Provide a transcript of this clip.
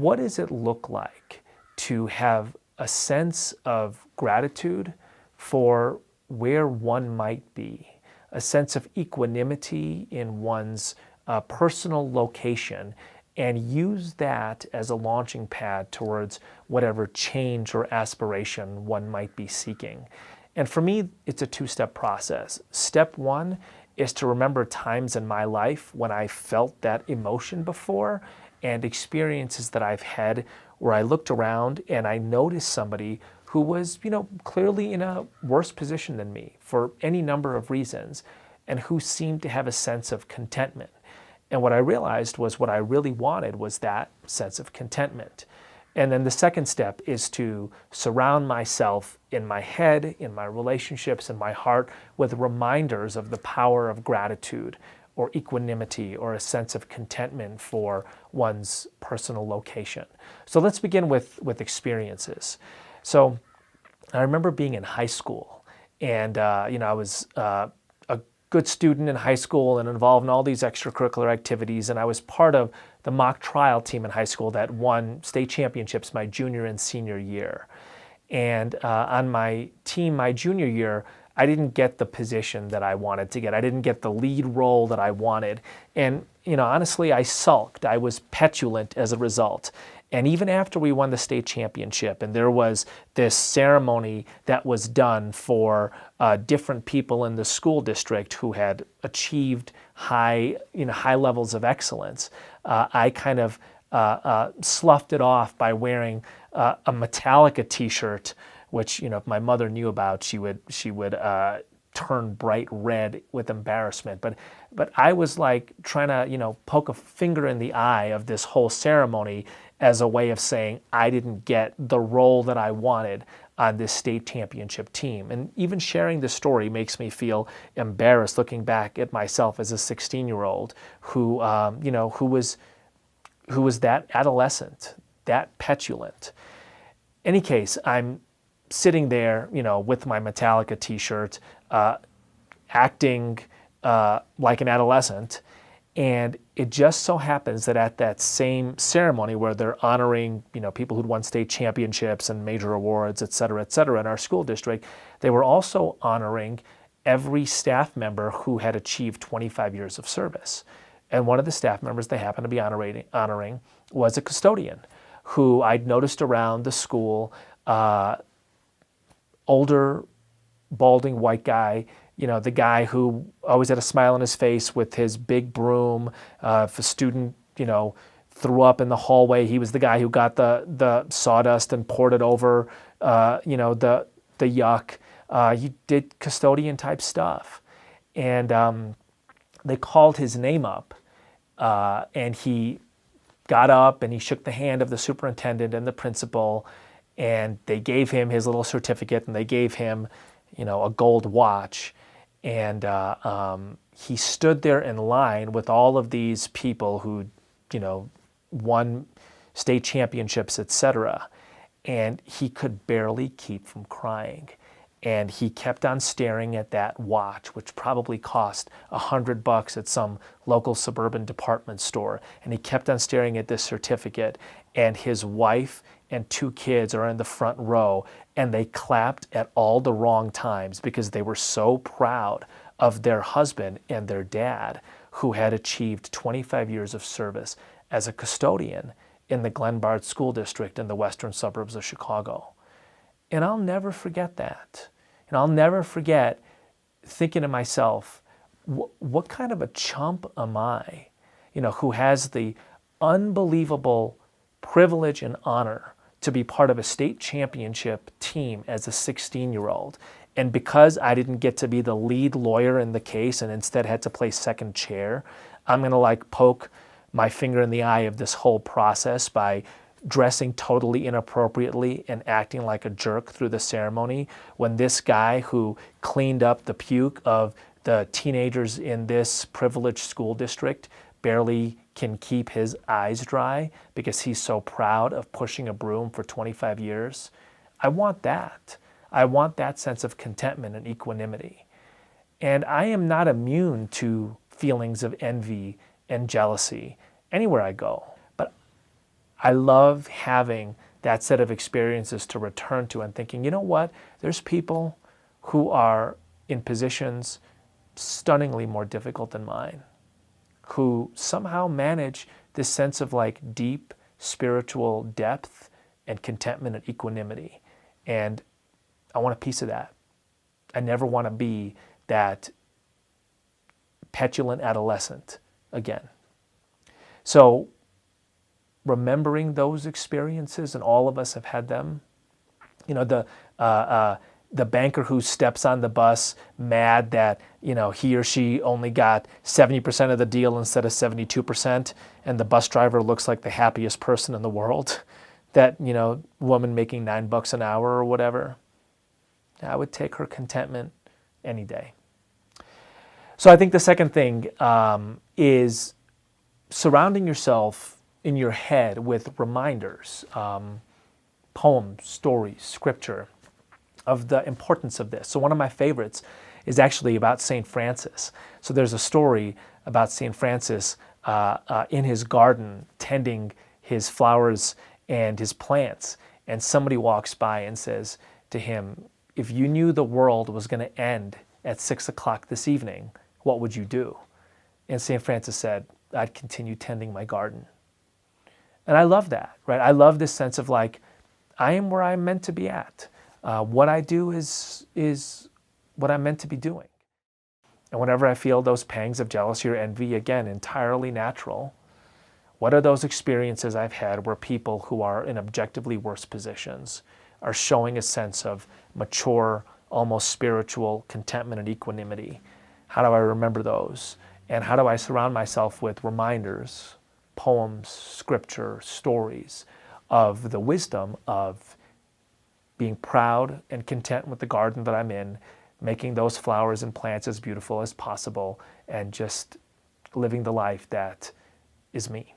what does it look like to have a sense of gratitude for where one might be, a sense of equanimity in one's personal location, and use that as a launching pad towards whatever change or aspiration one might be seeking. And for me, it's a two-step process. Step one is to remember times in my life when I felt that emotion before, and experiences that I've had where I looked around and I noticed somebody who was, clearly in a worse position than me for any number of reasons, and who seemed to have a sense of contentment. And what I realized was what I really wanted was that sense of contentment. And then the second step is to surround myself in my head, in my relationships, in my heart with reminders of the power of gratitude or equanimity or a sense of contentment for one's personal location. So let's begin with experiences. So I remember being in high school, and I was a good student in high school and involved in all these extracurricular activities, and I was part of the mock trial team in high school that won state championships my junior and senior year. And on my team my junior year, I didn't get the position that I wanted to get. I didn't get the lead role that I wanted. And honestly, I sulked. I was petulant as a result. And even after we won the state championship, and there was this ceremony that was done for different people in the school district who had achieved high levels of excellence, I kind of sloughed it off by wearing a Metallica T-shirt, which if my mother knew about, she would turn bright red with embarrassment. But I was like trying to poke a finger in the eye of this whole ceremony as a way of saying I didn't get the role that I wanted on this state championship team. And even sharing this story makes me feel embarrassed looking back at myself as a 16-year-old who was that adolescent, that petulant. Any case, I'm sitting there, with my Metallica T-shirt, acting like an adolescent. And it just so happens that at that same ceremony where they're honoring, people who'd won state championships and major awards, et cetera, in our school district, they were also honoring every staff member who had achieved 25 years of service. And one of the staff members they happened to be honoring was a custodian who I'd noticed around the school, older, balding white guy, the guy who always had a smile on his face with his big broom. If a student, threw up in the hallway, he was the guy who got the sawdust and poured it over, the yuck. He did custodian type stuff. And they called his name up, and he got up and he shook the hand of the superintendent and the principal, and they gave him his little certificate, and they gave him, a gold watch. And he stood there in line with all of these people who, won state championships, etc. And he could barely keep from crying. And he kept on staring at that watch, which probably cost $100 at some local suburban department store. And he kept on staring at this certificate. And his wife and 2 kids are in the front row, and they clapped at all the wrong times because they were so proud of their husband and their dad who had achieved 25 years of service as a custodian in the Glenbard School District in the western suburbs of Chicago. And I'll never forget that. And I'll never forget thinking to myself, what kind of a chump am I, who has the unbelievable privilege and honor to be part of a state championship team as a 16-year-old. And because I didn't get to be the lead lawyer in the case and instead had to play second chair, I'm going to poke my finger in the eye of this whole process by dressing totally inappropriately and acting like a jerk through the ceremony when this guy who cleaned up the puke of the teenagers in this privileged school district barely can keep his eyes dry because he's so proud of pushing a broom for 25 years. I want that. I want that sense of contentment and equanimity. And I am not immune to feelings of envy and jealousy anywhere I go. But I love having that set of experiences to return to and thinking, you know what, there's people who are in positions stunningly more difficult than mine, who somehow manage this sense of like deep spiritual depth and contentment and equanimity. And I want a piece of that. I never want to be that petulant adolescent again. So remembering those experiences, and all of us have had them, you know, the banker who steps on the bus mad that, you know, he or she only got 70% of the deal instead of 72%, and the bus driver looks like the happiest person in the world, that, you know, woman making $9 an hour or whatever. I would take her contentment any day. So I think the second thing is surrounding yourself in your head with reminders, poems, stories, scripture, of the importance of this. So one of my favorites is actually about St. Francis. So there's a story about St. Francis in his garden tending his flowers and his plants. And somebody walks by and says to him, if you knew the world was going to end at 6 o'clock this evening, what would you do? And St. Francis said, I'd continue tending my garden. And I love that, right? I love this sense of like, I am where I'm meant to be at. What I do is what I'm meant to be doing. And whenever I feel those pangs of jealousy or envy, again, entirely natural, what are those experiences I've had where people who are in objectively worse positions are showing a sense of mature, almost spiritual contentment and equanimity? How do I remember those? And how do I surround myself with reminders, poems, scripture, stories of the wisdom of being proud and content with the garden that I'm in, making those flowers and plants as beautiful as possible, and just living the life that is me.